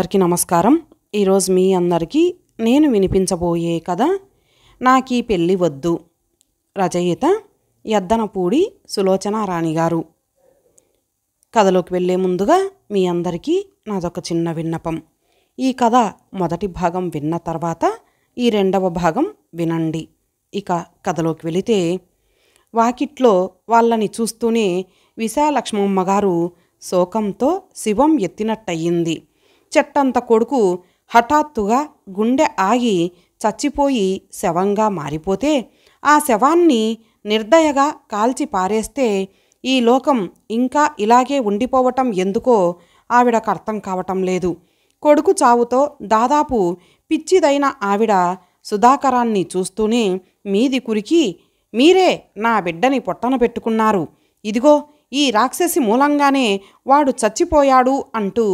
అందరికీ నమస్కారం. ఈరోజు మీ అందరికీ నేను వినిపించబోయే కథ నాకీ పెళ్ళి వద్దు. రచయిత యద్దనపూడి సులోచన రాణి గారు. కథలోకి వెళ్ళే ముందుగా మీ అందరికీ నాదొక చిన్న విన్నపం. ఈ కథ మొదటి భాగం విన్న తర్వాత ఈ రెండవ భాగం వినండి. ఇక కథలోకి వెళితే, వాకిట్లో వాళ్ళని చూస్తూనే విశాలక్ష్మమ్మ గారు శోకంతో శివం ఎత్తినట్టయింది. చెట్టంత కొడుకు హఠాత్తుగా గుండె ఆగి చచ్చిపోయి శవంగా మారిపోతే, ఆ శవాన్ని నిర్దయగా కాల్చి పారేస్తే ఈ లోకం ఇంకా ఇలాగే ఉండిపోవటం ఎందుకో ఆవిడకు అర్థం కావటం లేదు. కొడుకు చావుతో దాదాపు పిచ్చిదైన ఆవిడ సుధాకరాన్ని చూస్తూనే మీది కురికి, మీరే నా బిడ్డని పొట్టన పెట్టుకున్నారు, ఇదిగో ఈ రాక్షసి మూలంగానే వాడు చచ్చిపోయాడు అంటూ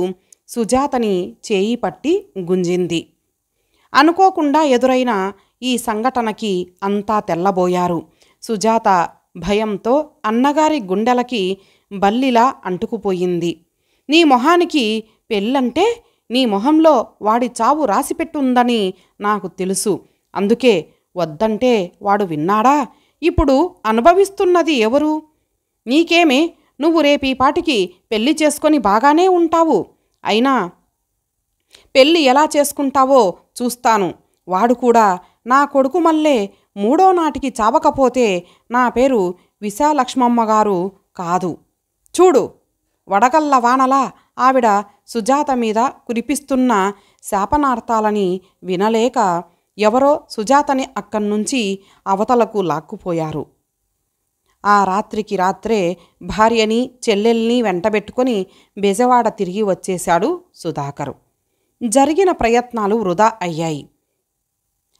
సుజాతని చేయి పట్టి గుంజింది. అనుకోకుండా ఎదురైన ఈ సంఘటనకి అంతా తెల్లబోయారు. సుజాత భయంతో అన్నగారి గుండెలకి బల్లిలా అంటుకుపోయింది. నీ మొహానికి పెళ్ళంటే నీ మొహంలో వాడి చావు రాసిపెట్టుందని నాకు తెలుసు, అందుకే వద్దంటే వాడు విన్నాడా? ఇప్పుడు అనుభవిస్తున్నది ఎవరు? నీకేమే, నువ్వు రేపీ పాటికి పెళ్లి చేసుకొని బాగానే ఉంటావు, అయినా పెళ్ళి ఎలా చేసుకుంటావో చూస్తాను. వాడు కూడా నా కొడుకు మళ్ళే మూడో నాటికి చావకపోతే నా పేరు విశాలక్ష్మమ్మ గారు కాదు. చూడు, వడగళ్ళ వానలా ఆవిడ సుజాత మీద కురిపిస్తున్న శాపనార్థాలని వినలేక ఎవరో సుజాతని అక్కడ్నుంచి అవతలకు లాక్కుపోయారు. ఆ రాత్రికి రాత్రే భార్యని చెల్లెల్ని వెంటబెట్టుకొని బెజవాడ తిరిగి వచ్చేశాడు సుధాకరు. జరిగిన ప్రయత్నాలు వృధా అయ్యాయి.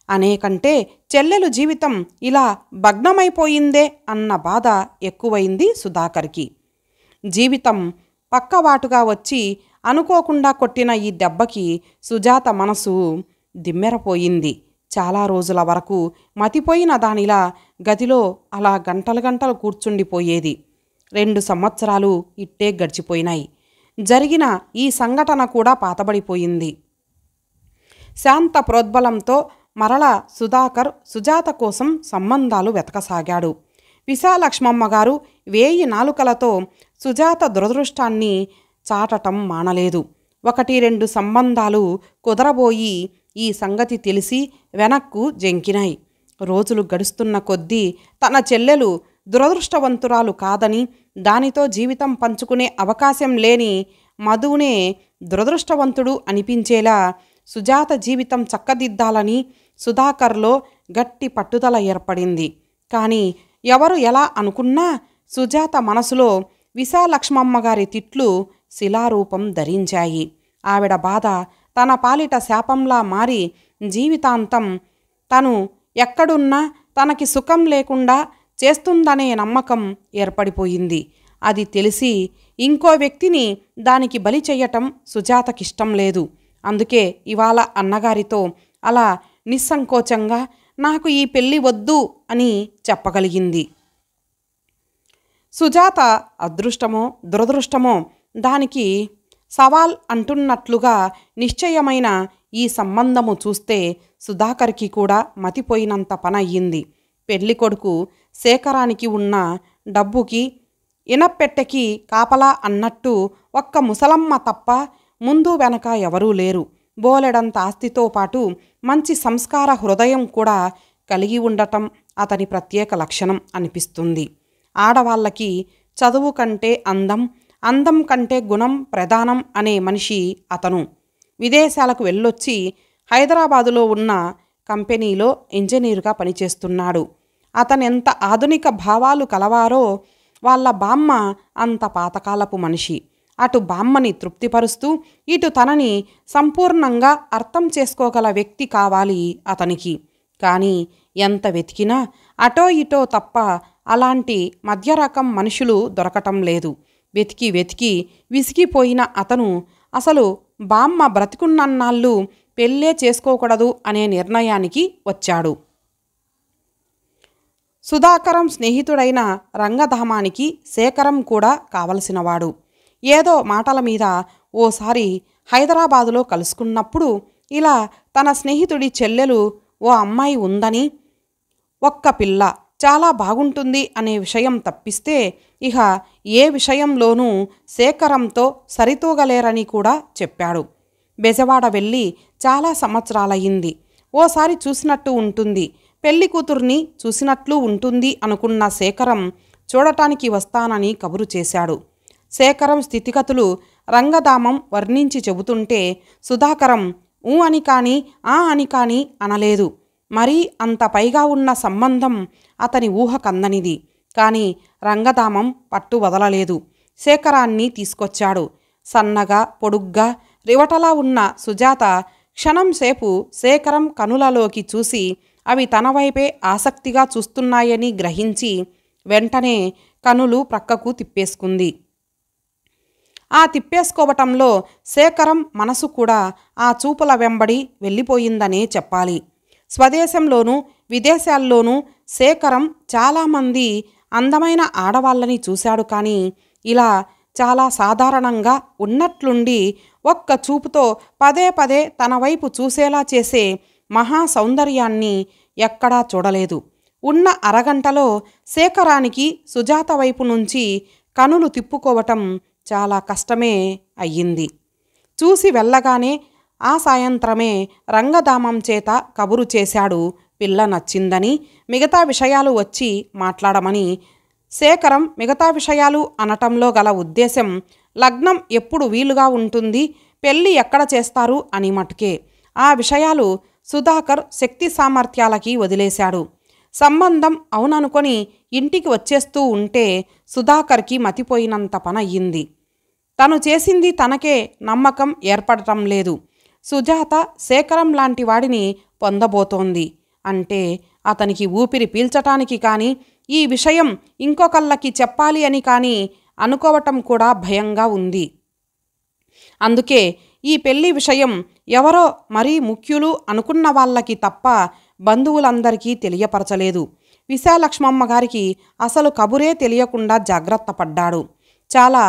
అనేకంటే చెల్లెలు జీవితం ఇలా భగ్నమైపోయిందే అన్న బాధ ఎక్కువైంది సుధాకర్కి. జీవితం పక్కవాటుగా వచ్చి అనుకోకుండా కొట్టిన ఈ దెబ్బకి సుజాత మనసు దిమ్మెరపోయింది. చాలా రోజుల వరకు మతిపోయిన దానిలా గదిలో అలా గంటలు గంటలు కూర్చుండిపోయేది. 2 సంవత్సరాలు ఇట్టే గడిచిపోయినాయి. జరిగిన ఈ సంఘటన కూడా పాతబడిపోయింది. శాంత ప్రోద్బలంతో మరలా సుధాకర్ సుజాత కోసం సంబంధాలు వెతకసాగాడు. విశాలక్ష్మమ్మ గారు 1000 నాలుకలతో సుజాత దురదృష్టాన్ని చాటటం మానలేదు. 1-2 సంబంధాలు కుదరబోయి ఈ సంగతి తెలిసి వెనక్కు జంకినాయి. రోజులు గడుస్తున్న కొద్దీ తన చెల్లెలు దురదృష్టవంతురాలు కాదని, దానితో జీవితం పంచుకునే అవకాశం లేని మధునే దురదృష్టవంతుడు అనిపించేలా సుజాత జీవితం చక్కదిద్దాలని సుధాకర్లో గట్టి పట్టుదల ఏర్పడింది. కానీ ఎవరు ఎలా అనుకున్నా సుజాత మనసులో విశాలక్ష్మమ్మ గారి తిట్లు శిలారూపం ధరించాయి. ఆవిడ బాధ తన పాలిట శాపంలా మారి జీవితాంతం తను ఎక్కడున్నా తనకి సుఖం లేకుండా చేస్తుందనే నమ్మకం ఏర్పడిపోయింది. అది తెలిసి ఇంకో వ్యక్తిని దానికి బలి చెయ్యటం సుజాతకిష్టం లేదు. అందుకే ఇవాళ అన్నగారితో అలా నిస్సంకోచంగా నాకు ఈ పెళ్ళి వద్దు అని చెప్పగలిగింది. సుజాత అదృష్టమో దురదృష్టమో దానికి సవాల్ అంటున్నట్లుగా నిశ్చయమైన ఈ సంబంధము చూస్తే సుధాకర్కి కూడా మతిపోయినంత పనయ్యింది. పెళ్లి కొడుకు శేఖరానికి ఉన్న డబ్బుకి ఇనప్పెట్టెకి కాపలా అన్నట్టు ఒక్క ముసలమ్మ తప్ప ముందు వెనక ఎవరూ లేరు. బోలెడంత ఆస్తితో పాటు మంచి సంస్కార హృదయం కూడా కలిగి ఉండటం అతని ప్రత్యేక లక్షణం అనిపిస్తుంది. ఆడవాళ్ళకి చదువు కంటే అందం, అందం కంటే గుణం ప్రధానం అనే మనిషి అతను. విదేశాలకు వెళ్ళొచ్చి హైదరాబాదులో ఉన్న కంపెనీలో ఇంజనీరుగా పనిచేస్తున్నాడు. అతనెంత ఆధునిక భావాలు కలవారో వాళ్ళ బామ్మ అంత పాతకాలపు మనిషి. అటు బామ్మని తృప్తిపరుస్తూ ఇటు తనని సంపూర్ణంగా అర్థం చేసుకోగల వ్యక్తి కావాలి అతనికి. కానీ ఎంత వెతికినా అటో ఇటో తప్ప అలాంటి మధ్యరకం మనుషులు దొరకటం లేదు. వెతికి వెతికి విసిగిపోయిన అతను అసలు బామ్మ బ్రతికున్నన్నాళ్ళు పెళ్ళే చేసుకోకూడదు అనే నిర్ణయానికి వచ్చాడు. సుధాకరం స్నేహితుడైన రంగధామానికి శేఖరం కూడా కావలసినవాడు. ఏదో మాటల మీద ఓసారి హైదరాబాదులో కలుసుకున్నప్పుడు ఇలా తన స్నేహితుడి చెల్లెలు ఓ అమ్మాయి ఉందని, ఒక్క పిల్ల చాలా బాగుంటుంది అనే విషయం తప్పిస్తే ఇహ ఏ విషయంలోనూ శేఖరంతో సరితూగలేరని కూడా చెప్పాడు. బెజవాడ వెళ్ళి చాలా సంవత్సరాలయ్యింది. ఓసారి చూసినట్టు ఉంటుంది, పెళ్లి కూతుర్ని చూసినట్లు ఉంటుంది అనుకున్న శేఖరం చూడటానికి వస్తానని కబురు చేశాడు. శేఖరం స్థితిగతులు రంగదామం వర్ణించి చెబుతుంటే సుధాకరం ఊ అని కానీ ఆ అని కానీ అనలేదు. మరీ అంత పైగా ఉన్న సంబంధం అతని ఊహకందనిది. కానీ రంగదామం పట్టు వదలలేదు. శేఖరాన్ని తీసుకొచ్చాడు. సన్నగా పొడుగ్గా రివటలా ఉన్న సుజాత క్షణంసేపు శేఖరం కనులలోకి చూసి అవి తన వైపే ఆసక్తిగా చూస్తున్నాయని గ్రహించి వెంటనే కనులు ప్రక్కకు తిప్పేసుకుంది. ఆ తిప్పేసుకోవటంలో శేఖరం మనసు కూడా ఆ చూపుల వెంబడి వెళ్ళిపోయిందనే చెప్పాలి. స్వదేశంలోనూ విదేశాల్లోనూ శేఖరం చాలామంది అందమైన ఆడవాళ్ళని చూశాడు. కానీ ఇలా చాలా సాధారణంగా ఉన్నట్లుండి ఒక్క చూపుతో పదే పదే తన వైపు చూసేలా చేసే మహా సౌందర్యాన్ని ఎక్కడా చూడలేదు. ఉన్న అరగంటలో శేఖరానికి సుజాత వైపు నుంచి కనులు తిప్పుకోవటం చాలా కష్టమే అయ్యింది. చూసి వెళ్ళగానే ఆ సాయంత్రమే రంగదామం చేత కబురు చేశాడు పిల్ల నచ్చిందని, మిగతా విషయాలు వచ్చి మాట్లాడమని. శేఖరం మిగతా విషయాలు అనటంలో గల ఉద్దేశం లగ్నం ఎప్పుడు వీలుగా ఉంటుంది, పెళ్ళి ఎక్కడ చేస్తారు అని మటుకే. ఆ విషయాలు సుధాకర్ శక్తి సామర్థ్యాలకి వదిలేశాడు. సంబంధం అవుననుకొని ఇంటికి వచ్చేస్తూ ఉంటే సుధాకర్కి మతిపోయినంత పనయ్యింది. తను చేసింది తనకే నమ్మకం ఏర్పడటం లేదు. సుజాత శేఖరం లాంటి వాడిని పొందబోతోంది అంటే అతనికి ఊపిరి పీల్చటానికి కానీ, ఈ విషయం ఇంకొకళ్ళకి చెప్పాలి అని కానీ అనుకోవటం కూడా భయంగా ఉంది. అందుకే ఈ పెళ్లి విషయం ఎవరో మరీ ముఖ్యులు అనుకున్న వాళ్ళకి తప్ప బంధువులందరికీ తెలియపరచలేదు. విశాలక్ష్మమ్మ గారికి అసలు కబురే తెలియకుండా జాగ్రత్త పడ్డాడు. చాలా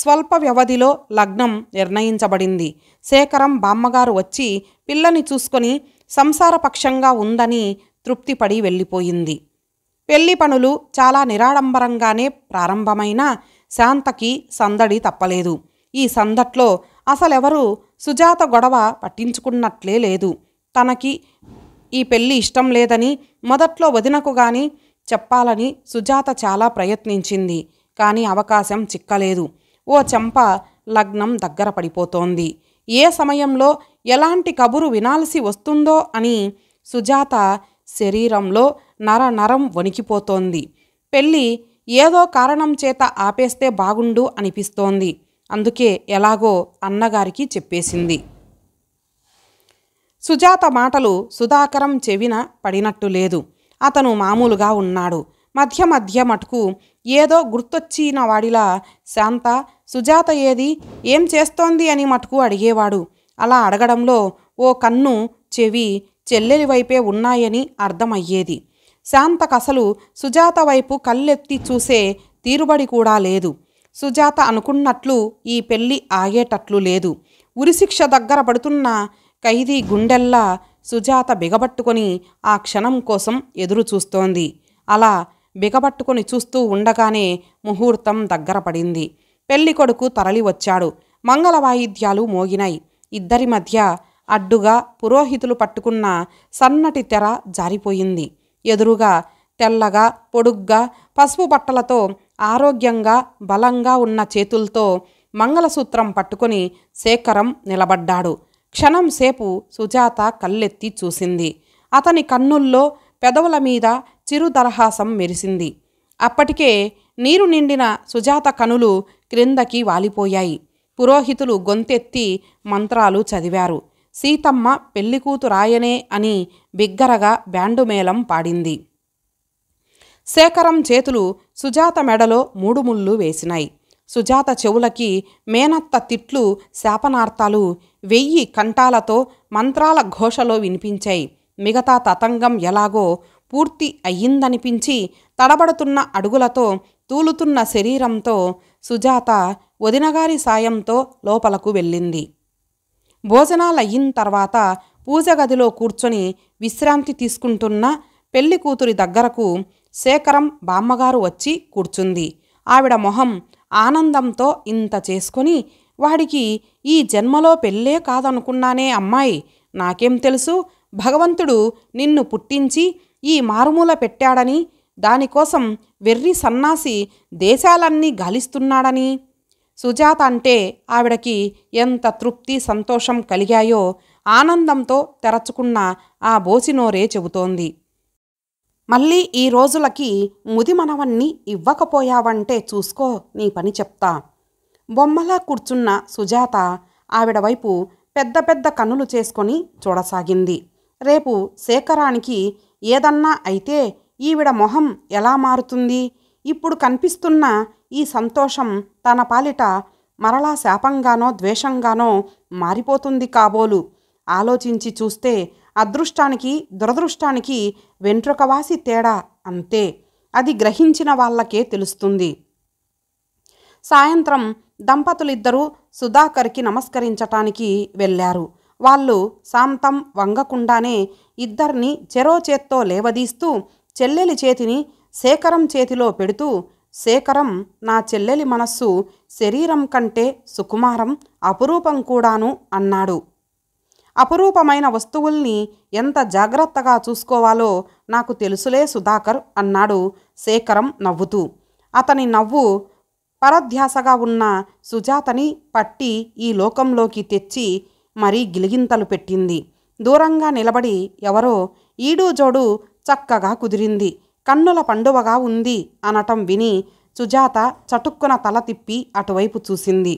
స్వల్ప వ్యవధిలో లగ్నం నిర్ణయించబడింది. శేఖరం బామ్మగారు వచ్చి పిల్లని చూసుకొని సంసారపక్షంగా ఉందని తృప్తిపడి వెళ్ళిపోయింది. పెళ్లి పనులు చాలా నిరాడంబరంగానే ప్రారంభమైన శాంతకి సందడి తప్పలేదు. ఈ సందట్లో అసలెవరూ సుజాత గొడవ పట్టించుకున్నట్లే లేదు. తనకి ఈ పెళ్ళి ఇష్టం లేదని మొదట్లో వదినకు గాని చెప్పాలని సుజాత చాలా ప్రయత్నించింది. కానీ అవకాశం చిక్కలేదు. ఓ చెంప లగ్నం దగ్గర పడిపోతోంది. ఏ సమయంలో ఎలాంటి కబురు వినాల్సి వస్తుందో అని సుజాత శరీరంలో నరం వణికిపోతోంది. పెళ్ళి ఏదో కారణం చేత ఆపేస్తే బాగుండు అనిపిస్తోంది. అందుకే ఎలాగో అన్నగారికి చెప్పేసింది. సుజాత మాటలు సుధాకరం చెవిన పడినట్టు లేదు. అతను మామూలుగా ఉన్నాడు. మధ్య మధ్య మటుకు ఏదో గుర్తొచ్చిన వాడిలా శాంత సుజాత ఏది, ఏం చేస్తోంది అని మటుకు అడిగేవాడు. అలా అడగడంలో ఓ కన్ను చెవి చెల్లెలి వైపే ఉన్నాయని అర్థమయ్యేది. శాంతకసలు సుజాత వైపు కళ్ళెత్తి చూసే తీరుబడి కూడా లేదు. సుజాత అనుకున్నట్లు ఈ పెళ్ళి ఆగేటట్లు లేదు. ఉరిశిక్ష దగ్గర పడుతున్న ఖైదీ గుండెల్లా సుజాత బిగబట్టుకొని ఆ క్షణం కోసం ఎదురు చూస్తోంది. అలా బిగబట్టుకొని చూస్తూ ఉండగానే ముహూర్తం దగ్గర పడింది. పెళ్ళికొడుకు తరలి వచ్చాడు. మంగళ వాయిద్యాలు మోగినాయి. ఇద్దరి మధ్య అడ్డుగా పురోహితులు పట్టుకున్న సన్నటి తెర జారిపోయింది. ఎదురుగా తెల్లగా పొడుగ్గా పసుపు బట్టలతో ఆరోగ్యంగా బలంగా ఉన్న చేతులతో మంగళసూత్రం పట్టుకొని శేఖరం నిలబడ్డాడు. క్షణం సేపు సుజాత కళ్ళెత్తి చూసింది. అతని కన్నుల్లో పెదవుల మీద చిరుదరహాసం మెరిసింది. అప్పటికే నీరు నిండిన సుజాత కనులు క్రిందకి వాలిపోయాయి. పురోహితులు గొంతెత్తి మంత్రాలు చదివారు. సీతమ్మ పెళ్లికూతురాయనే అని బిగ్గరగా బ్యాండుమేళం పాడింది. శేఖరం చేతులు సుజాత మెడలో 3 ముళ్ళు వేసినాయి. సుజాత చెవులకి మేనత్త తిట్లు శాపనార్థాలు 1000 కంఠాలతో మంత్రాల ఘోషలో వినిపించాయి. మిగతా తతంగం ఎలాగో పూర్తి అయ్యిందనిపించి తడబడుతున్న అడుగులతో తూలుతున్న శరీరంతో సుజాత వదినగారి సాయంతో లోపలకు వెళ్ళింది. భోజనాలయ్యిన తర్వాత పూజ గదిలో కూర్చొని విశ్రాంతి తీసుకుంటున్న పెళ్లి కూతురి దగ్గరకు శేఖరం బామ్మగారు వచ్చి కూర్చుంది. ఆవిడ మొహం ఆనందంతో ఇంత చేసుకొని, వాడికి ఈ జన్మలో పెళ్ళే కాదనుకున్నానే అమ్మాయి, నాకేం తెలుసు భగవంతుడు నిన్ను పుట్టించి ఈ మారుమూల పెట్టాడని, దానికోసం వెర్రి సన్నాసి దేశాలన్నీ గాలిస్తున్నాడని. సుజాత అంటే ఆవిడకి ఎంత తృప్తి సంతోషం కలిగాయో ఆనందంతో తెరచుకున్న ఆ బోసినోరే చెబుతోంది. మళ్ళీ ఈ రోజులకి ముదిమనవన్ని ఇవ్వకపోయావంటే చూసుకో నీ పని చెప్తా. బొమ్మలా కూర్చున్న సుజాత ఆవిడ వైపు పెద్ద పెద్ద కన్నులు చేసుకొని చూడసాగింది. రేపు శేఖరానికి ఏదన్నా అయితే ఈవిడ మొహం ఎలా మారుతుంది? ఇప్పుడు కనిపిస్తున్న ఈ సంతోషం తన పాలిట మరలా శాపంగానో ద్వేషంగానో మారిపోతుంది కాబోలు. ఆలోచించి చూస్తే అదృష్టానికి దురదృష్టానికి వెంట్రుకవాసి తేడా అంతే. అది గ్రహించిన వాళ్ళకే తెలుస్తుంది. సాయంత్రం దంపతులిద్దరూ సుధాకర్కి నమస్కరించటానికి వెళ్ళారు. వాళ్ళు శాంతం వంగకుండానే ఇద్దరిని చెరో చేత్తో లేవదీస్తూ చెల్లెలి చేతిని శేఖరం చేతిలో పెడుతూ, శేఖరం, నా చెల్లెలి మనస్సు శరీరం కంటే సుకుమారం, అపురూపం కూడాను అన్నాడు. అపురూపమైన వస్తువుల్ని ఎంత జాగ్రత్తగా చూసుకోవాలో నాకు తెలుసులే సుధాకర్ అన్నాడు శేఖరం నవ్వుతూ. అతని నవ్వు పరధ్యాసగా ఉన్న సుజాతని పట్టి ఈ లోకంలోకి తెచ్చి మరీ గిలిగింతలు పెట్టింది. దూరంగా నిలబడి ఎవరో ఈడు జోడు చక్కగా కుదిరింది, కన్నుల పండువగా ఉంది అనటం విని సుజాత చటుక్కున తల తిప్పి అటువైపు చూసింది.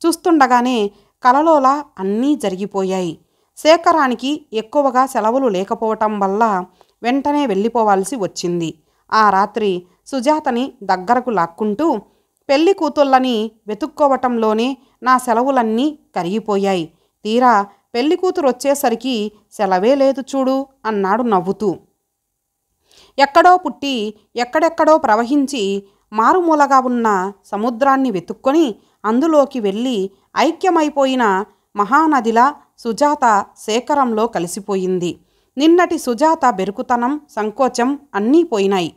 చూస్తుండగానే కలలోలా అన్నీ జరిగిపోయాయి. శేఖరానికి ఎక్కువగా సెలవులు లేకపోవటం వల్ల వెంటనే వెళ్ళిపోవాల్సి వచ్చింది. ఆ రాత్రి సుజాతని దగ్గరకు లాక్కుంటూ, పెళ్లి కూతుళ్ళని వెతుక్కోవటంలోనే నా సెలవులన్నీ కరిగిపోయాయి. తీరా పెళ్లి కూతురు వచ్చేసరికి సెలవే లేదు చూడు అన్నాడు నవ్వుతూ. ఎక్కడో పుట్టి ఎక్కడెక్కడో ప్రవహించి మారుమూలగా ఉన్న సముద్రాన్ని వెతుక్కొని అందులోకి వెళ్ళి ఐక్యమైపోయిన మహానదిలా సుజాత శేఖరంలో కలిసిపోయింది. నిన్నటి సుజాత బెరుకుతనం, సంకోచం అన్నీ పోయినాయి.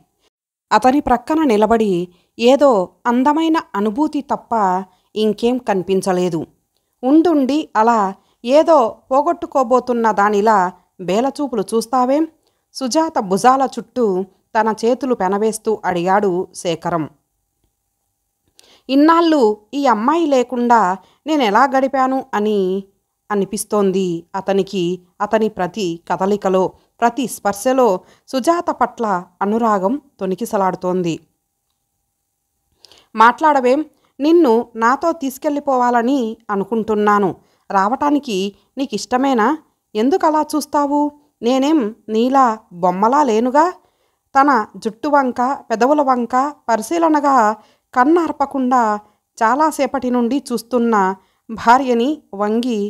అతని ప్రక్కన నిలబడి ఏదో అందమైన అనుభూతి తప్ప ఇంకేం కనిపించలేదు. ఉండుండి అలా ఏదో పోగొట్టుకోబోతున్న దానిలా బేలచూపులు చూస్తావేం? సుజాత భుజాల చుట్టూ తన చేతులు పెనవేస్తూ అడిగాడు శేఖరం. ఇన్నాళ్ళు ఈ అమ్మాయి లేకుండా నేనెలా గడిపాను అని అనిపిస్తోంది అతనికి. అతని ప్రతి కదలికలో, ప్రతి స్పర్శలో సుజాత పట్ల అనురాగం తొణికిసలాడుతోంది. మాట్లాడవేం? నిన్ను నాతో తీసుకెళ్ళిపోవాలని అనుకుంటున్నాను. రావటానికి నీకిష్టమేనా? ఎందుకలా చూస్తావు? నేనేం నీలా బొమ్మలా లేనుగా. తన జుట్టు వంక, పెదవుల వంక పరిశీలనగా కన్నార్పకుండా చాలాసేపటి నుండి చూస్తున్న భార్యని వంగి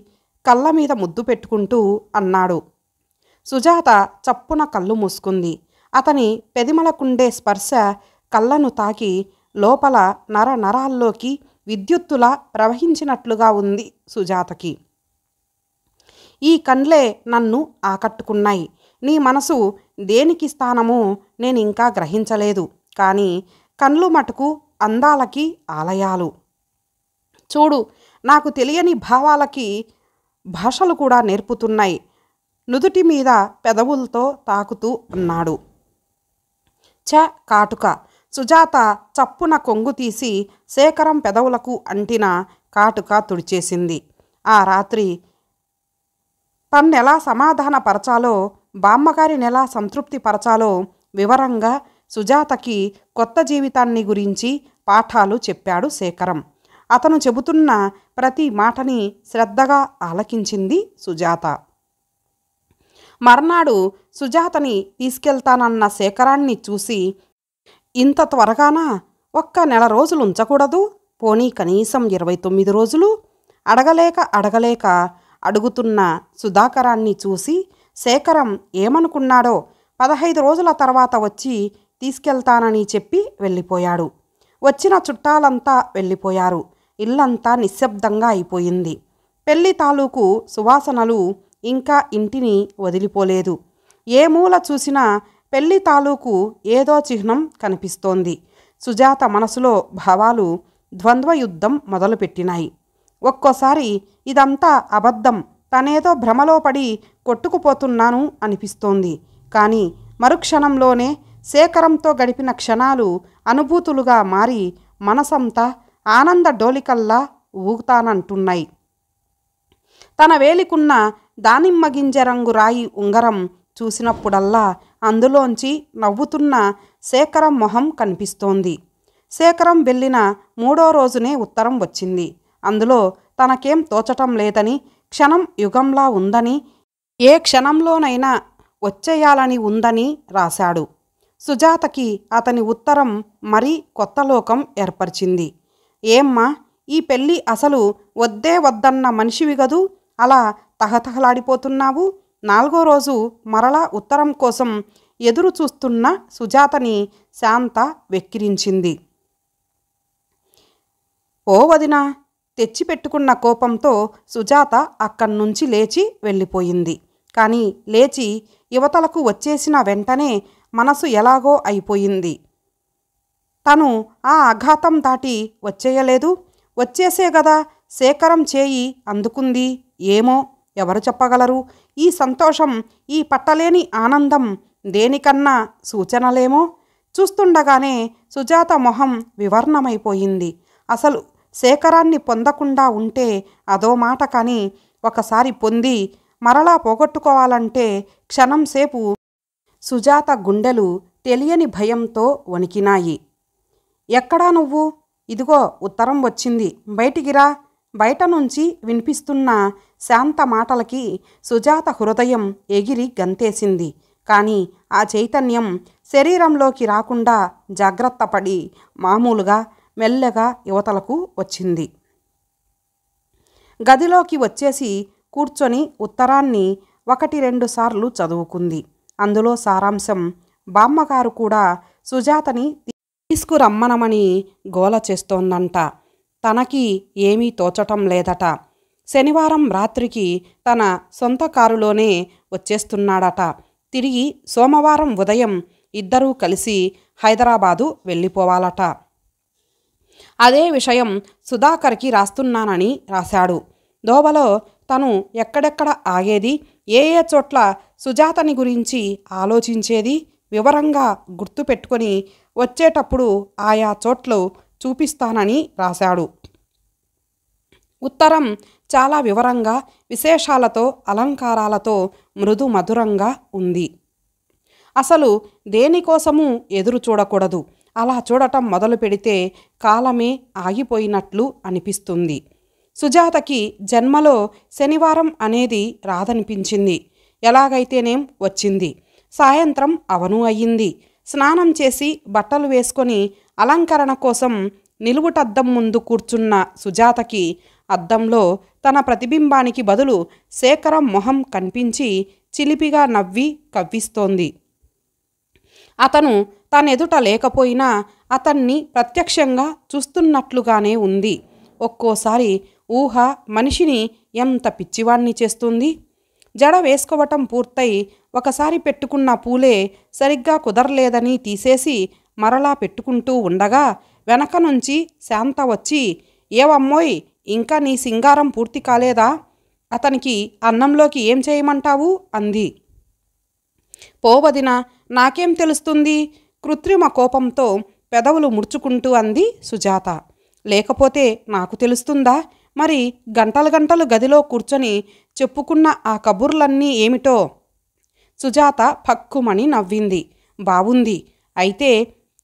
కళ్ళ మీద ముద్దు పెట్టుకుంటూ అన్నాడు. సుజాత చప్పున కళ్ళు మూసుకుంది. అతని పెదిమలకుండే స్పర్శ కళ్ళను తాకి లోపల నర నరాల్లోకి విద్యుత్తులా ప్రవహించినట్లుగా ఉంది సుజాతకి. ఈ కండ్లే నన్ను ఆకట్టుకున్నాయి. నీ మనసు దేనికి స్థానమో నేనింకా గ్రహించలేదు. కానీ కళ్ళు మటుకు అందాలకి ఆలయాలు. చూడు, నాకు తెలియని భావాలకి భాషలు కూడా నేర్పుతున్నాయి. నుదుటి మీద పెదవులతో తాకుతూ అన్నాడు. కాటుక. సుజాత చప్పున కొంగు తీసి శేఖరం పెదవులకు అంటిన కాటుక తుడిచేసింది. ఆ రాత్రి తన్నెలా సమాధానపరచాలో, బామ్మగారినెలా సంతృప్తిపరచాలో వివరంగా సుజాతకి కొత్త జీవితాన్ని గురించి పాఠాలు చెప్పాడు శేఖరం. అతను చెబుతున్న ప్రతి మాటని శ్రద్ధగా ఆలకించింది సుజాత. మర్నాడు సుజాతని తీసుకెళ్తానన్న శేఖరాన్ని చూసి, ఇంత త్వరగానా? ఒక్క నెల రోజులు ఉంచకూడదు? పోనీ కనీసం 29 రోజులు? అడగలేక అడుగుతున్న సుధాకరాన్ని చూసి శేఖరం ఏమనుకున్నాడో 15 రోజుల తర్వాత వచ్చి తీసుకెళ్తానని చెప్పి వెళ్ళిపోయాడు. వచ్చిన చుట్టాలంతా వెళ్ళిపోయారు. ఇల్లంతా నిశ్శబ్దంగా అయిపోయింది. పెళ్లి తాలూకు సువాసనలు ఇంకా ఇంటిని వదిలిపోలేదు. ఏ మూల చూసినా పెళ్లి తాలూకు ఏదో చిహ్నం కనిపిస్తోంది. సుజాత మనసులో భావాలు ద్వంద్వయుద్ధం మొదలుపెట్టినాయి. ఒక్కోసారి ఇదంతా అబద్ధం, తనేదో భ్రమలో పడి కొట్టుకుపోతున్నాను అనిపిస్తోంది. కానీ మరుక్షణంలోనే శేఖరంతో గడిపిన క్షణాలు అనుభూతులుగా మారి మనసంతా ఆనంద డోలికల్లా ఊగుతానంటున్నాయి. తన వేలికున్న దానిమ్మ గింజ రంగు రాయి ఉంగరం చూసినప్పుడల్లా అందులోంచి నవ్వుతున్న శేఖరం మొహం కనిపిస్తోంది. శేఖరం వెళ్ళిన 3వ రోజునే ఉత్తరం వచ్చింది. అందులో తనకేం తోచటం లేదని, క్షణం యుగంలా ఉందని, ఏ క్షణంలోనైనా వచ్చేయాలని ఉందని రాశాడు. సుజాతకి అతని ఉత్తరం మరీ కొత్త లోకం ఏర్పరిచింది. ఏమ్మా, ఈ పెళ్ళి అసలు వద్దే వద్దన్న మనిషివి గదూ, అలా తహతహలాడిపోతున్నావు? 4వ రోజు మరలా ఉత్తరం కోసం ఎదురు చూస్తున్న సుజాతని శాంత వెక్కిరించింది. ఓ వదినా, తెచ్చిపెట్టుకున్న కోపంతో సుజాత అక్కడ్నుంచి లేచి వెళ్ళిపోయింది. కానీ లేచి యువతలకు వచ్చేసిన వెంటనే మనసు ఎలాగో అయిపోయింది. తను ఆ అఘాతం దాటి వచ్చేయలేదు. వచ్చేసే గదా శేఖరం చేయి అందుకుంది. ఏమో, ఎవరు చెప్పగలరు? ఈ సంతోషం, ఈ పట్టలేని ఆనందం దేనికన్నా సూచనలేమో. చూస్తుండగానే సుజాత మొహం వివర్ణమైపోయింది. అసలు శేఖరాన్ని పొందకుండా ఉంటే అదో మాట, కానీ ఒకసారి పొంది మరలా పోగొట్టుకోవాలంటే క్షణంసేపు సుజాత గుండెలు తెలియని భయంతో వణికినాయి. ఎక్కడా నువ్వు? ఇదిగో ఉత్తరం వచ్చింది, బయటికిరా. బయట నుంచి వినిపిస్తున్న శాంత మాటలకి సుజాత హృదయం ఎగిరి గంతేసింది. కానీ ఆ చైతన్యం శరీరంలోకి రాకుండా జాగ్రత్త పడి మామూలుగా మెల్లగా యువతలకు వచ్చింది. గదిలోకి వచ్చేసి కూర్చొని ఉత్తరాన్ని 1-2 సార్లు చదువుకుంది. అందులో సారాంశం బామ్మగారు కూడా సుజాతని తీసుకురమ్మనమని గోల చేస్తోందంట. తనకి ఏమీ తోచటం లేదట. శనివారం రాత్రికి తన సొంత కారులోనే వచ్చేస్తున్నాడట. తిరిగి సోమవారం ఉదయం ఇద్దరూ కలిసి హైదరాబాదు వెళ్ళిపోవాలట. అదే విషయం సుధాకర్కి రాస్తున్నానని రాశాడు. దోవలో తను ఎక్కడెక్కడ ఆగేది, ఏ ఏ చోట్ల సుజాతని గురించి ఆలోచించేది వివరంగా గుర్తు పెట్టుకొని వచ్చేటప్పుడు ఆయా చోట్లు చూపిస్తానని రాశాడు. ఉత్తరం చాలా వివరంగా, విశేషాలతో, అలంకారాలతో మృదు మధురంగా ఉంది. అసలు దేనికోసమూ ఎదురు చూడకూడదు. అలా చూడటం మొదలు పెడితే కాలమే ఆగిపోయినట్లు అనిపిస్తుంది. సుజాతకి జన్మలో శనివారం అనేది రాదనిపించింది. ఎలాగైతేనేం వచ్చింది. సాయంత్రం అవను అయ్యింది. స్నానం చేసి బట్టలు వేసుకొని అలంకరణ కోసం నిలువుటద్దం ముందు కూర్చున్న సుజాతకి అద్దంలో తన ప్రతిబింబానికి బదులు శేఖరం మొహం కనిపించి చిలిపిగా నవ్వి కవ్విస్తోంది. అతను తనెదుట లేకపోయినా అతన్ని ప్రత్యక్షంగా చూస్తున్నట్లుగానే ఉంది. ఒక్కోసారి ఊహ మనిషిని ఎంత పిచ్చివాణ్ణి చేస్తుంది. జడ వేసుకోవటం పూర్తయి ఒకసారి పెట్టుకున్న పూలే సరిగ్గా కుదరలేదని తీసేసి మరలా పెట్టుకుంటూ ఉండగా వెనక నుంచి శాంత వచ్చి, ఏవమ్మోయ్, ఇంకా నీ సింగారం పూర్తి కాలేదా? అతనికి అన్నంలోకి ఏం చేయమంటావు అంది. పోవదినా, నాకేం తెలుస్తుంది? కృత్రిమ కోపంతో పెదవులు ముడుచుకుంటూ అంది సుజాత. లేకపోతే నాకు తెలుస్తుందా? మరి గంటలు గంటలు గదిలో కూర్చొని చెప్పుకున్న ఆ కబుర్లన్నీ ఏమిటో? సుజాత పక్కుమని నవ్వింది. బావుంది. అయితే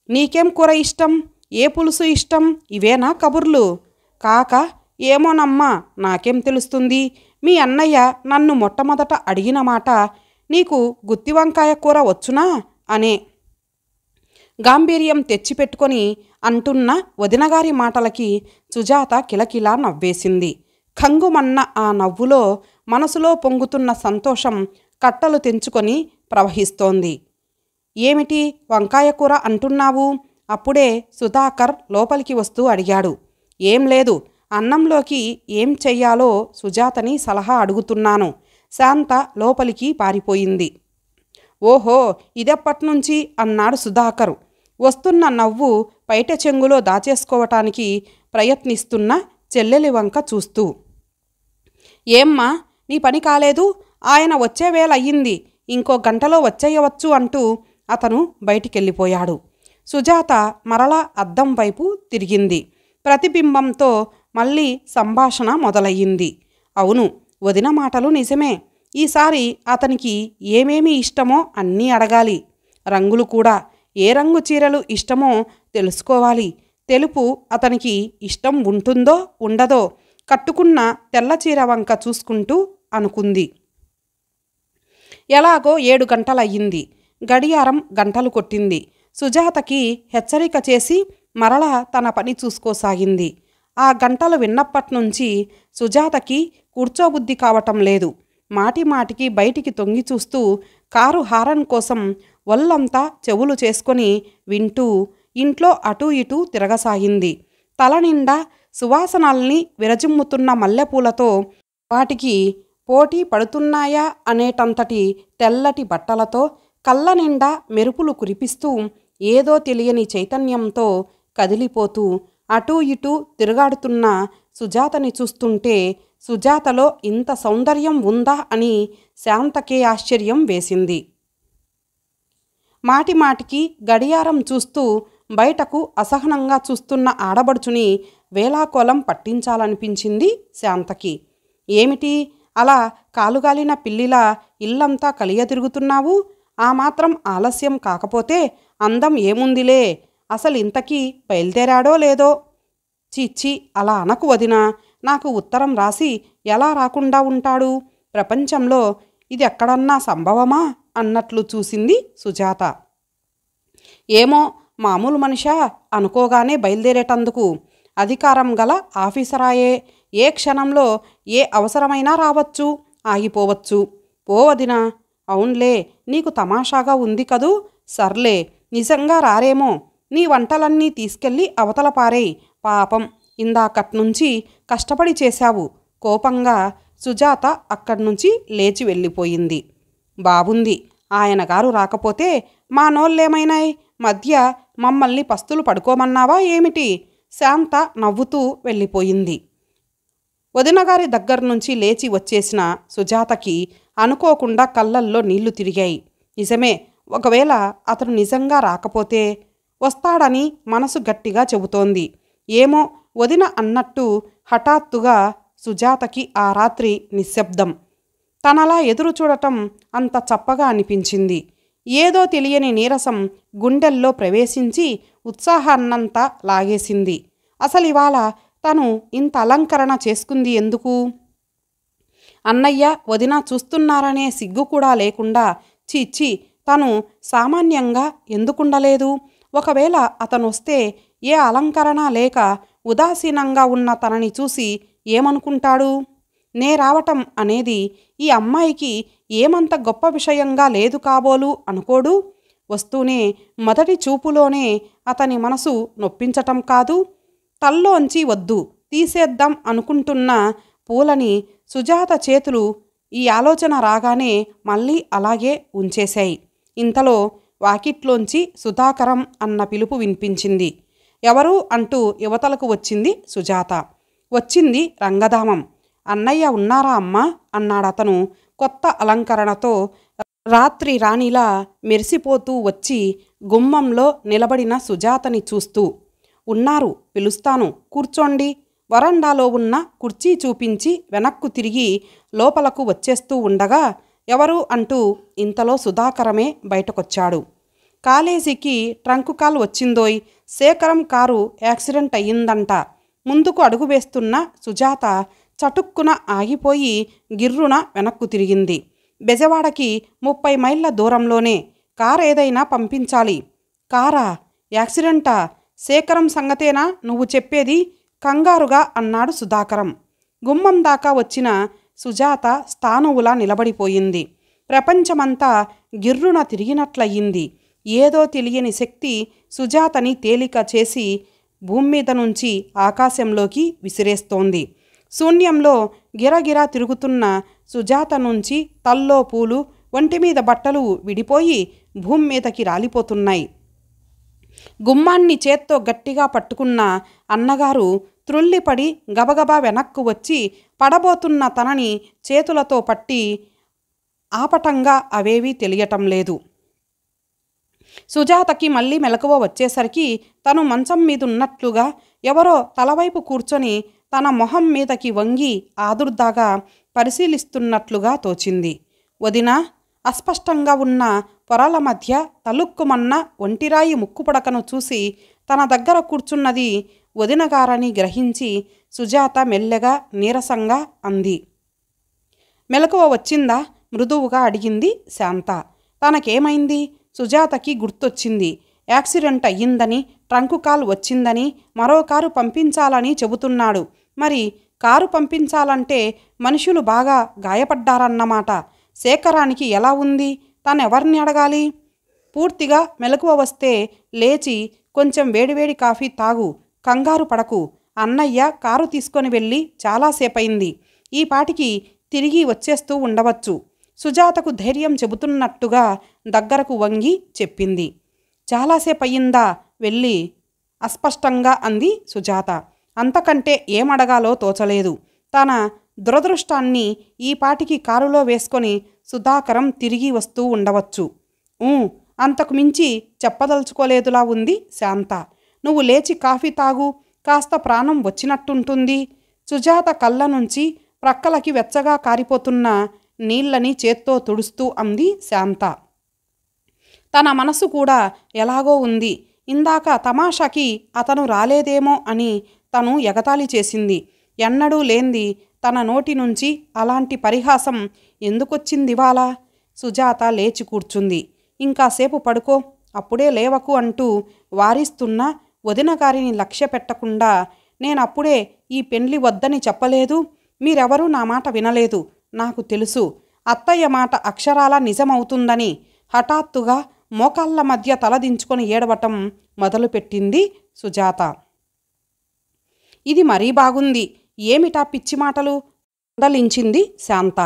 నీకేం కూర ఇష్టం? ఏ పులుసు ఇష్టం? ఇవేనా కబుర్లు? కాక ఏమోనమ్మా, నాకేం తెలుస్తుంది? మీ అన్నయ్య నన్ను మొట్టమొదట అడిగిన మాట, నీకు గుత్తి వంకాయ కూర వచ్చునా అనే. గాంభీర్యం తెచ్చిపెట్టుకొని అంటున్న వదినగారి మాటలకి సుజాత కిలకిలా నవ్వేసింది. ఖంగుమన్న ఆ నవ్వులో మనసులో పొంగుతున్న సంతోషం కట్టలు తెంచుకొని ప్రవహిస్తోంది. ఏమిటి వంకాయ కూర అంటున్నావు? అప్పుడే సుధాకర్ లోపలికి వస్తూ అడిగాడు. ఏం లేదు, అన్నంలోకి ఏం చెయ్యాలో సుజాతని సలహా అడుగుతున్నాను. శాంత లోపలికి పారిపోయింది. ఓహో, ఇదెప్పట్నుంచి అన్నాడు సుధాకరు వస్తున్న నవ్వు పైట చెంగులో దాచేసుకోవటానికి ప్రయత్నిస్తున్న చెల్లెలి వంక చూస్తూ. ఏమ్మా, నీ పని కాలేదు? ఆయన వచ్చే వేళయ్యింది, ఇంకో గంటలో వచ్చేయవచ్చు అంటూ అతను బయటికెళ్ళిపోయాడు. సుజాత మరలా అద్దం వైపు తిరిగింది. ప్రతిబింబంతో మళ్ళీ సంభాషణ మొదలయ్యింది. అవును, వదిన మాటలు నిజమే. ఈసారి అతనికి ఏమేమి ఇష్టమో అన్నీ అడగాలి. రంగులు కూడా. ఏ రంగు చీరలు ఇష్టమో తెలుసుకోవాలి. తెలుపు అతనికి ఇష్టం ఉంటుందో ఉండదో కట్టుకున్న తెల్ల చీర వంక చూసుకుంటూ అనుకుంది. ఎలాగో 7 గంటలయ్యింది. గడియారం గంటలు కొట్టింది. సుజాతకి హెచ్చరిక చేసి మరలా తన పని చూసుకోసాగింది. ఆ గంటలు విన్నప్పట్నుంచి సుజాతకి కూర్చోబుద్ధి కావటం లేదు. మాటిమాటికి బయటికి తొంగి చూస్తూ కారు హారన్ కోసం ఒళ్ళంతా చెవులు చేసుకొని వింటూ ఇంట్లో అటూ ఇటూ తిరగసాగింది. తల నిండా సువాసనల్ని విరజిమ్ముతున్న మల్లెపూలతో వాటికి పోటీ పడుతున్నాయా అనేటంతటి తెల్లటి బట్టలతో కళ్ళ నిండా మెరుపులు కురిపిస్తూ ఏదో తెలియని చైతన్యంతో కదిలిపోతూ అటూ ఇటూ తిరుగాడుతున్న సుజాతని చూస్తుంటే సుజాతలో ఇంత సౌందర్యం ఉందా అని శాంతకే ఆశ్చర్యం వేసింది. మాటిమాటికి గడియారం చూస్తూ బయటకు అసహనంగా చూస్తున్న ఆడబడుచుని వేలాకోలం పట్టించాలనిపించింది శాంతకి. ఏమిటి అలా కాలుగాలిన పిల్లిలా ఇల్లంతా కలియతిరుగుతున్నావు? ఆ మాత్రం ఆలస్యం కాకపోతే అందం ఏముందిలే. అసలింతకీ బయలుదేరాడో లేదో? చీచ్చి, అలా అనకు వదినా. నాకు ఉత్తరం రాసి ఎలా రాకుండా ఉంటాడు? ప్రపంచంలో ఇది ఎక్కడన్నా సంభవమా అన్నట్లు చూసింది సుజాత. ఏమో, మామూలు మనిషా అనుకోగానే బయలుదేరేటందుకు అధికారం గల ఆఫీసరాయే. ఏ క్షణంలో ఏ అవసరమైనా రావచ్చు, ఆగిపోవచ్చు. పోవదినా. అవునులే, నీకు తమాషాగా ఉంది కదూ. సర్లే, నిజంగా రారేమో. నీ వంటలన్నీ తీసుకెళ్ళి అవతల పారేయ్. పాపం, ఇందాకట్నుంచి కష్టపడి చేశావు. కోపంగా సుజాత అక్కడ్నుంచి లేచి వెళ్ళిపోయింది. బాగుంది, ఆయనగారు రాకపోతే మా నోళ్ళేమైనాయి? మధ్య మమ్మల్ని పస్తులు పడుకోమన్నావా ఏమిటి? శాంత నవ్వుతూ వెళ్ళిపోయింది. వదినగారి దగ్గర్నుంచి లేచి వచ్చేసిన సుజాతకి అనుకోకుండా కళ్ళల్లో నీళ్లు తిరిగాయి. నిజమే, ఒకవేళ అతను నిజంగా రాకపోతే? వస్తాడని మనసు గట్టిగా చెబుతోంది. ఏమో, వదిన అన్నట్టు హఠాత్తుగా సుజాతకి ఆ రాత్రి నిశ్శబ్దం. తనలా ఎదురు చూడటం అంత చప్పగా అనిపించింది. ఏదో తెలియని నీరసం గుండెల్లో ప్రవేశించి ఉత్సాహాన్నంతా లాగేసింది. అసలివాళ తను ఇంత అలంకరణ చేసుకుంది ఎందుకు? అన్నయ్య వదిన చూస్తున్నారనే సిగ్గు కూడా లేకుండా చీచి తను సామాన్యంగా ఎందుకుండలేదు? ఒకవేళ అతనొస్తే ఏ అలంకరణ లేక ఉదాసీనంగా ఉన్న తనని చూసి ఏమనుకుంటాడు? నే రావటం అనేది ఈ అమ్మాయికి ఏమంత గొప్ప విషయంగా లేదు కాబోలు అనుకోడు? వస్తూనే మొదటి చూపులోనే అతని మనసు నొప్పించటం కాదు. తల్లోంచి వద్దు తీసేద్దాం అనుకుంటున్న పూలని సుజాత చేతులు ఈ ఆలోచన రాగానే మళ్ళీ అలాగే ఉంచేశాయి. ఇంతలో వాకిట్లోంచి సుధాకరం అన్న పిలుపు వినిపించింది. ఎవరు అంటూ యువతలకు వచ్చింది సుజాత. వచ్చింది రంగధామం. అన్నయ్య ఉన్నారా అమ్మా అన్నాడతను కొత్త అలంకరణతో రాత్రి రాణిలా మెరిసిపోతూ వచ్చి గుమ్మంలో నిలబడిన సుజాతని చూస్తూ. ఉన్నారు, పిలుస్తాను, కూర్చోండి. వరండాలో ఉన్న కుర్చీ చూపించి వెనక్కు తిరిగి లోపలకు వచ్చేస్తూ ఉండగా ఎవరు అంటూ ఇంతలో సుధాకరమే బయటకొచ్చాడు. కాలేజీకి ట్రంకు కాల్ వచ్చిందోయ్. శేఖరం కారు యాక్సిడెంట్ అయ్యిందంట. ముందుకు అడుగు వేస్తున్న సుజాత చటుక్కున ఆగిపోయి గిర్రున వెనక్కు తిరిగింది. బెజవాడకి 30 మైళ్ళ దూరంలోనే. కారేదైనా పంపించాలి. కారా? యాక్సిడెంటా? శేఖరం సంగతేనా నువ్వు చెప్పేది? కంగారుగా అన్నాడు సుధాకరం. గుమ్మం దాకా వచ్చిన సుజాత స్థానువులా నిలబడిపోయింది. ప్రపంచమంతా గిర్రున తిరిగినట్లయింది. ఏదో తెలియని శక్తి సుజాతని తేలిక చేసి భూమి మీద నుంచి ఆకాశంలోకి విసిరేస్తోంది. శూన్యంలో గిరగిరా తిరుగుతున్న సుజాత నుంచి తల్లో పూలు, ఒంటిమీద బట్టలు విడిపోయి భూమి మీదకి రాలిపోతున్నాయి. గుమ్మాన్ని చేత్తో గట్టిగా పట్టుకున్న అన్నగారు త్రుళ్ళిపడి గబగబా వెనక్కు వచ్చి పడబోతున్న తనని చేతులతో పట్టి ఆపటంగా అవేవీ తెలియటం లేదు. సుజాతకి మళ్ళీ మెలకువ వచ్చేసరికి తను మంచం మీదున్నట్లుగా ఎవరో తలవైపు కూర్చొని తన మొహం మీదకి వంగి ఆదుర్దాగా పరిశీలిస్తున్నట్లుగా తోచింది. వదినా? అస్పష్టంగా ఉన్న పొరల మధ్య తలుక్కుమన్న ఒంటిరాయి ముక్కుపడకను చూసి తన దగ్గర కూర్చున్నది వదినగారని గ్రహించి సుజాత మెల్లగా నీరసంగా అంది. మెలకువ వచ్చిందా? మృదువుగా అడిగింది శాంత. తనకేమైంది? సుజాతకి గుర్తొచ్చింది. యాక్సిడెంట్ అయ్యిందని, ట్రంకు కాల్ వచ్చిందని, మరో కారు పంపించాలని చెబుతున్నాడు. మరి కారు పంపించాలంటే మనుషులు బాగా గాయపడ్డారన్నమాట. శేఖరానికి ఎలా ఉంది? తనెవర్ని అడగాలి? పూర్తిగా మెలకువ వస్తే లేచి కొంచెం వేడివేడి కాఫీ తాగు, కంగారు పడకు. అన్నయ్య కారు తీసుకొని వెళ్ళి చాలాసేపయింది. ఈ పాటికి తిరిగి వచ్చేస్తూ ఉండవచ్చు. సుజాతకు ధైర్యం చెబుతున్నట్టుగా దగ్గరకు వంగి చెప్పింది. చాలాసేపయ్యిందా వెళ్ళి? అస్పష్టంగా అంది సుజాత. అంతకంటే ఏమడగాలో తోచలేదు. తన దురదృష్టాన్ని ఈ పాటికి కారులో వేసుకొని సుధాకరం తిరిగి వస్తూ ఉండవచ్చు. అంతకు మించి చెప్పదలుచుకోలేదులా ఉంది శాంత. నువ్వు లేచి కాఫీ తాగు, కాస్త ప్రాణం వచ్చినట్టుంటుంది. సుజాత కళ్ళ నుంచి ప్రక్కలకి వెచ్చగా కారిపోతున్న నీళ్ళని చేత్తో తుడుస్తూ అంది శాంత. తన మనసు కూడా ఎలాగో ఉంది. ఇందాక తమాషాకి అతను రాలేదేమో అని తను ఎగతాళి చేసింది. ఎన్నడూ లేంది తన నోటి నుంచి అలాంటి పరిహాసం ఎందుకొచ్చిందివాలా? సుజాత లేచి కూర్చుంది. ఇంకాసేపు పడుకో, అప్పుడే లేవకు అంటూ వారిస్తున్న వదినగారిని లక్ష్య పెట్టకుండా, నేనప్పుడే ఈ పెండ్లి వద్దని చెప్పలేదు. మీరెవరూ నా మాట వినలేదు. నాకు తెలుసు అత్తయ్య మాట అక్షరాల నిజమవుతుందని. హఠాత్తుగా మోకాళ్ళ మధ్య తలదించుకొని ఏడవటం మొదలుపెట్టింది సుజాత. ఇది మరీ బాగుంది. ఏమిటా పిచ్చి మాటలు? మందలించింది శాంత.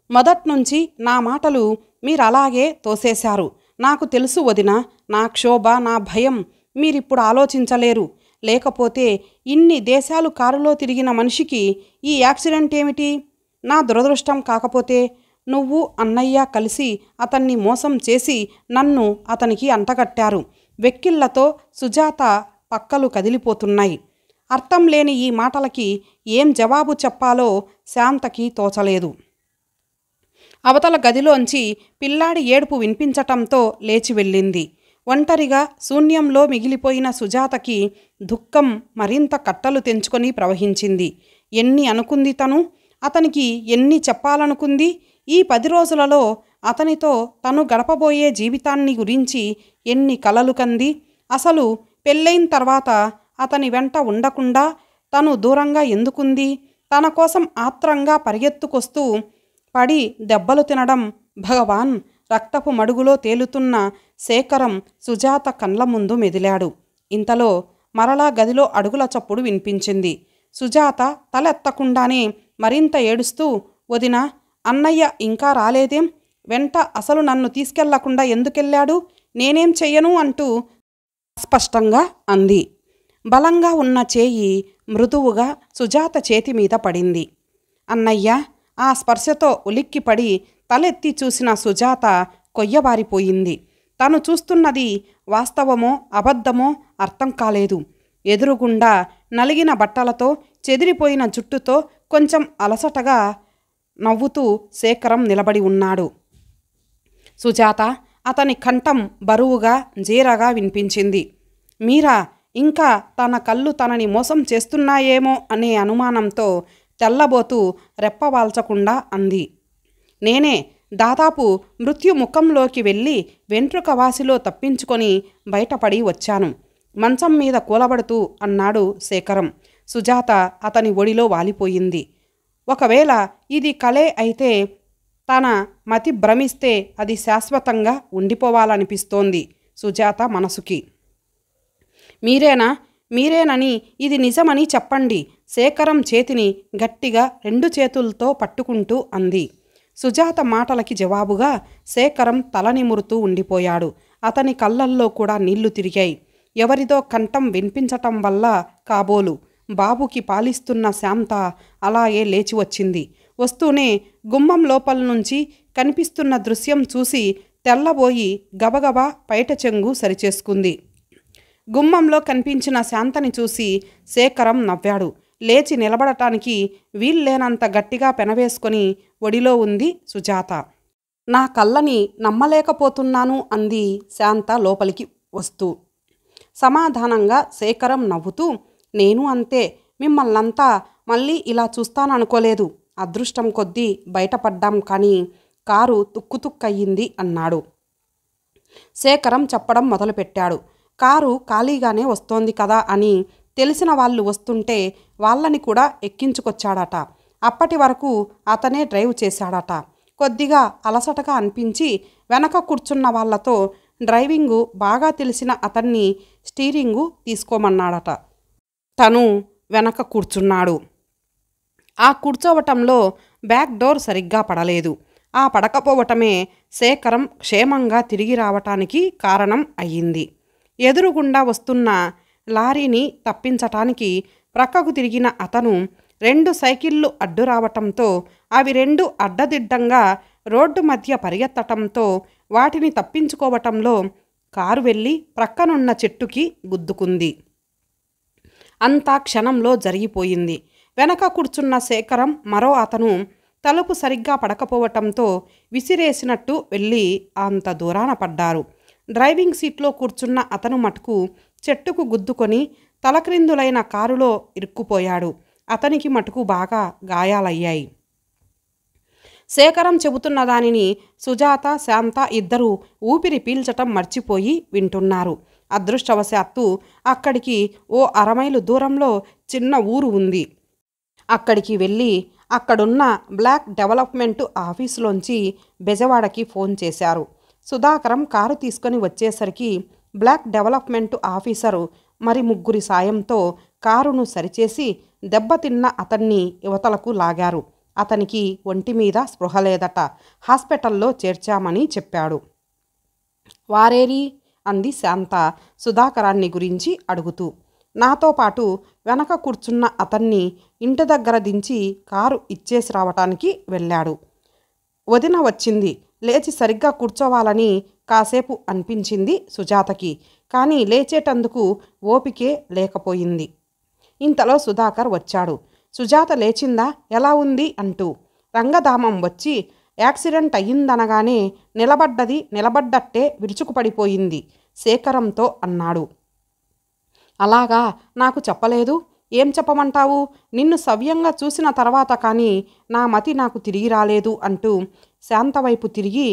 మొదట్నుంచి నా మాటలు మీరలాగే తోసేశారు. నాకు తెలుసు వదిన, నా క్షోభ, నా భయం మీరిప్పుడు ఆలోచించలేరు. లేకపోతే ఇన్ని దేశాలు కారులో తిరిగిన మనిషికి ఈ యాక్సిడెంట్ ఏమిటి? నా దురదృష్టం కాకపోతే నువ్వు అన్నయ్య కలిసి అతన్ని మోసం చేసి నన్ను అతనికి అంటగట్టారు. వెక్కిళ్లతో సుజాత పక్కలు కదిలిపోతున్నాయి. అర్థం లేని ఈ మాటలకి ఏం జవాబు చెప్పాలో శాంతకి తోచలేదు. అవతల గదిలోంచి పిల్లాడి ఏడుపు వినిపించటంతో లేచి వెళ్ళింది. ఒంటరిగా శూన్యంలో మిగిలిపోయిన సుజాతకి దుఃఖం మరింత కట్టలు తెంచుకొని ప్రవహించింది. ఎన్ని అనుకుంది తను? అతనికి ఎన్ని చెప్పాలనుకుంది? ఈ 10 రోజులలో అతనితో తను గడపబోయే జీవితాన్ని గురించి ఎన్ని కలలు కంది? అసలు పెళ్ళైన తర్వాత అతని వెంట ఉండకుండా తను దూరంగా ఎందుకుంది? తన కోసం ఆత్రంగా పరిగెత్తుకొస్తూ పడి దెబ్బలు తినడం. భగవాన్! రక్తపు మడుగులో తేలుతున్న శేఖరం సుజాత కండ్ల ముందు మెదిలాడు. ఇంతలో మరలా గదిలో అడుగుల చప్పుడు వినిపించింది. సుజాత తలెత్తకుండానే మరింత ఏడుస్తూ, వదినా, అన్నయ్య ఇంకా రాలేదేం? వెంట అసలు నన్ను తీసుకెళ్లకుండా ఎందుకెళ్ళాడు? నేనేం చెయ్యను అంటూ స్పష్టంగా అంది. బలంగా ఉన్న చేయి మృదువుగా సుజాత చేతి మీద పడింది. అన్నయ్య! ఆ స్పర్శతో ఉలిక్కిపడి తలెత్తి చూసిన సుజాత కొయ్యబారిపోయింది. తను చూస్తున్నది వాస్తవమో అబద్ధమో అర్థం కాలేదు. ఎదురుగుండా నలిగిన బట్టలతో చెదిరిపోయిన జుట్టుతో కొంచెం అలసటగా నవ్వుతూ శేఖరం నిలబడి ఉన్నాడు. సుజాత! అతని కంఠం బరువుగా జీరగా వినిపించింది. మీరా? ఇంకా తన కళ్ళు తనని మోసం చేస్తున్నాయేమో అనే అనుమానంతో తెల్లబోతూ రెప్పవాల్చకుండా అంది. నేనే దాదాపు మృత్యు ముఖంలోకి వెళ్ళి వెంట్రుక వాసిలో తప్పించుకొని బయటపడి వచ్చాను. మంచం మీద కూలబడుతూ అన్నాడు శేఖరం. సుజాత అతని ఒడిలో వాలిపోయింది. ఒకవేళ ఇది కలే అయితే తన మతి భ్రమిస్తే అది శాశ్వతంగా ఉండిపోవాలనిపిస్తోంది సుజాత మనసుకి. మీరేనా? మీరేనని, ఇది నిజమని చెప్పండి. శేఖరం చేతిని గట్టిగా 2 చేతులతో పట్టుకుంటూ అంది. సుజాత మాటలకి జవాబుగా శేఖరం తల నిమురుతూ ఉండిపోయాడు. అతని కళ్ళల్లో కూడా నీళ్లు తిరిగాయి. ఎవరిదో కంఠం వినిపించటం వల్ల కాబోలు బాబుకి పాలిస్తున్న శాంత అలాగే లేచి వచ్చింది. వస్తూనే గుమ్మం లోపల నుంచి కనిపిస్తున్న దృశ్యం చూసి తెల్లబోయి గబగబా పైట చెంగు సరిచేసుకుంది. గుమ్మంలో కనిపించిన శాంతని చూసి శేఖరం నవ్వాడు. లేచి నిలబడటానికి వీల్లేనంత గట్టిగా పెనవేసుకొని ఒడిలో ఉంది సుజాత. నా కళ్ళని నమ్మలేకపోతున్నాను అంది శాంత లోపలికి వస్తూ. సమాధానంగా శేఖరం నవ్వుతూ, నేను అంతే, మిమ్మల్నంతా మళ్ళీ ఇలా చూస్తాననుకోలేదు. అదృష్టం కొద్దీ బయటపడ్డాం, కానీ కారు తుక్కుతుక్కయ్యింది అన్నాడు. శేఖరం చెప్పడం మొదలుపెట్టాడు. కారు ఖాళీగానే వస్తోంది కదా అని తెలిసిన వాళ్ళు వస్తుంటే వాళ్ళని కూడా ఎక్కించుకొచ్చాడట. అప్పటి వరకు అతనే డ్రైవ్ చేశాడట. కొద్దిగా అలసటగా అనిపించి వెనక కూర్చున్న వాళ్లతో డ్రైవింగు బాగా తెలిసిన అతన్ని స్టీరింగు తీసుకోమన్నాడట. తను వెనక కూర్చున్నాడు. ఆ కూర్చోవటంలో బ్యాక్ డోర్ సరిగ్గా పడలేదు. ఆ పడకపోవటమే శేఖరం క్షేమంగా తిరిగి రావటానికి కారణం అయ్యింది. ఎదురుగుండా వస్తున్న లారీని తప్పించటానికి ప్రక్కకు తిరిగిన అతను 2 సైకిళ్ళు అడ్డు రావటంతో అవి 2 అడ్డదిడ్డంగా రోడ్డు మధ్య పరిగెత్తటంతో వాటిని తప్పించుకోవటంలో కారు వెళ్ళి ప్రక్కనున్న చెట్టుకి గుద్దుకుంది. అంతా క్షణంలో జరిగిపోయింది. వెనక కూర్చున్న శేఖరం మరో అతను తలుపు సరిగ్గా పడకపోవటంతో విసిరేసినట్టు వెళ్ళి అంత దూరాన పడ్డారు. డ్రైవింగ్ సీట్లో కూర్చున్న అతను మటుకు చెట్టుకు గుద్దుకొని తలక్రిందులైన కారులో ఇరుక్కుపోయాడు. అతనికి మటుకు బాగా గాయాలయ్యాయి. శేఖరం చెబుతున్న దానిని సుజాత, శాంత ఇద్దరూ ఊపిరి పీల్చటం మర్చిపోయి వింటున్నారు. అదృష్టవశాత్తు అక్కడికి ఓ 1/2 మైలు దూరంలో చిన్న ఊరు ఉంది. అక్కడికి వెళ్ళి అక్కడున్న బ్లాక్ డెవలప్మెంటు ఆఫీసులోంచి బెజవాడకి ఫోన్ చేశారు. సుధాకరం కారు తీసుకొని వచ్చేసరికి బ్లాక్ డెవలప్మెంటు ఆఫీసరు మరి 3 సాయంతో కారును సరిచేసి దెబ్బతిన్న అతన్ని యువతలకు లాగారు. అతనికి ఒంటి మీద స్పృహ లేదట. హాస్పిటల్లో చేర్చామని చెప్పాడు. వారేరి అంది శాంత సుధాకరాన్ని గురించి అడుగుతూ. నాతో పాటు వెనక కూర్చున్న అతన్ని ఇంటి దగ్గర దించి కారు ఇచ్చేసి రావటానికి వెళ్ళాడు. వదిన వచ్చింది. లేచి సరిగ్గా కూర్చోవాలని కాసేపు అనిపించింది సుజాతకి. కానీ లేచేటందుకు ఓపికే లేకపోయింది. ఇంతలో సుధాకర్ వచ్చాడు. సుజాత లేచిందా, ఎలా ఉంది అంటూ. రంగధామం వచ్చి యాక్సిడెంట్ అయ్యిందనగానే నిలబడ్డట్టే విరుచుకుపడిపోయింది శేఖరంతో అన్నాడు. అలాగా, నాకు చెప్పలేదు. ఏం చెప్పమంటావు? నిన్ను సవ్యంగా చూసిన తర్వాత కానీ నా మతి నాకు తిరిగి రాలేదు అంటూ శాంతవైపు తిరిగి,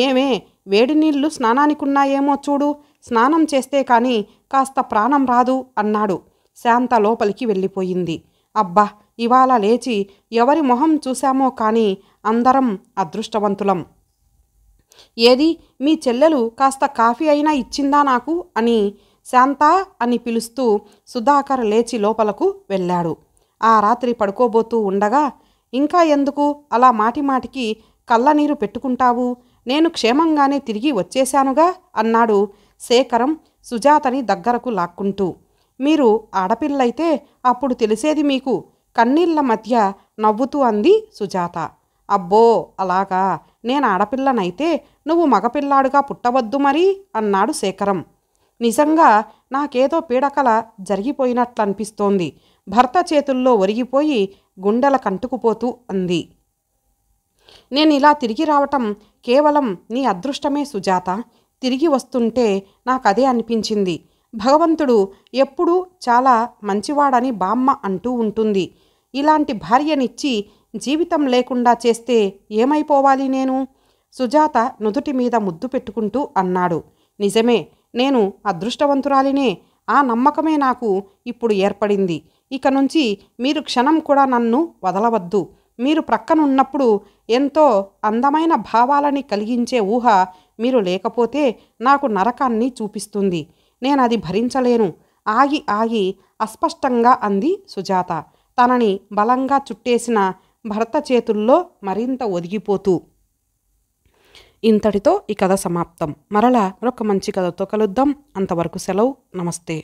ఏమే వేడి నీళ్లు స్నానానికున్నాయేమో చూడు, స్నానం చేస్తే కానీ కాస్త ప్రాణం రాదు అన్నాడు. శాంత లోపలికి వెళ్ళిపోయింది. అబ్బా, ఇవాళ లేచి ఎవరి మొహం చూశామో కానీ అందరం అదృష్టవంతులం. ఏది, మీ చెల్లెలు కాస్త కాఫీ అయినా ఇచ్చిందా నాకు అని శాంత అని పిలుస్తూ సుధాకర్ లేచి లోపలకు వెళ్ళాడు. ఆ రాత్రి పడుకోబోతూ ఉండగా, ఇంకా ఎందుకు అలా మాటిమాటికి కళ్ళనీరు పెట్టుకుంటావు? నేను క్షేమంగానే తిరిగి వచ్చేశానుగా అన్నాడు శేఖరం సుజాతని దగ్గరకు లాక్కుంటూ. మీరు ఆడపిల్లైతే అప్పుడు తెలిసేది మీకు, కన్నీళ్ల మధ్య నవ్వుతూ అంది సుజాత. అబ్బో అలాగా, నేను ఆడపిల్లనైతే నువ్వు మగపిల్లాడుగా పుట్టవద్దు మరి అన్నాడు శేఖరం. నిజంగా నాకేదో పీడకల జరిగిపోయినట్లనిపిస్తోంది. భర్త చేతుల్లో ఒరిగిపోయి గుండెల కంటుకుపోతూ అంది. నేను ఇలా తిరిగి రావటం కేవలం నీ అదృష్టమే సుజాత. తిరిగి వస్తుంటే నాకదే అనిపించింది. భగవంతుడు ఎప్పుడూ చాలా మంచివాడని బామ్మ అంటూ ఉంటుంది. ఇలాంటి భార్యనిచ్చి జీవితం లేకుండా చేస్తే ఏమైపోవాలి నేను? సుజాత నుదుటి మీద ముద్దు పెట్టుకుంటూ అన్నాడు. నిజమే, నేను అదృష్టవంతురాలినే. ఆ నమ్మకమే నాకు ఇప్పుడు ఏర్పడింది. ఇక నుంచి మీరు క్షణం కూడా నన్ను వదలవద్దు. మీరు ప్రక్కనున్నప్పుడు ఎంతో అందమైన భావాలని కలిగించే ఊహ మీరు లేకపోతే నాకు నరకాన్ని చూపిస్తుంది. నేనది భరించలేను. ఆగి ఆగి అస్పష్టంగా అంది సుజాత, తనని బలంగా చుట్టేసిన భర్త చేతుల్లో మరింత ఒదిగిపోతూ. ఇంతటితో ఈ కథ సమాప్తం. మరలా మరొక మంచి కథతో కలుద్దాం. అంతవరకు సెలవు. నమస్తే.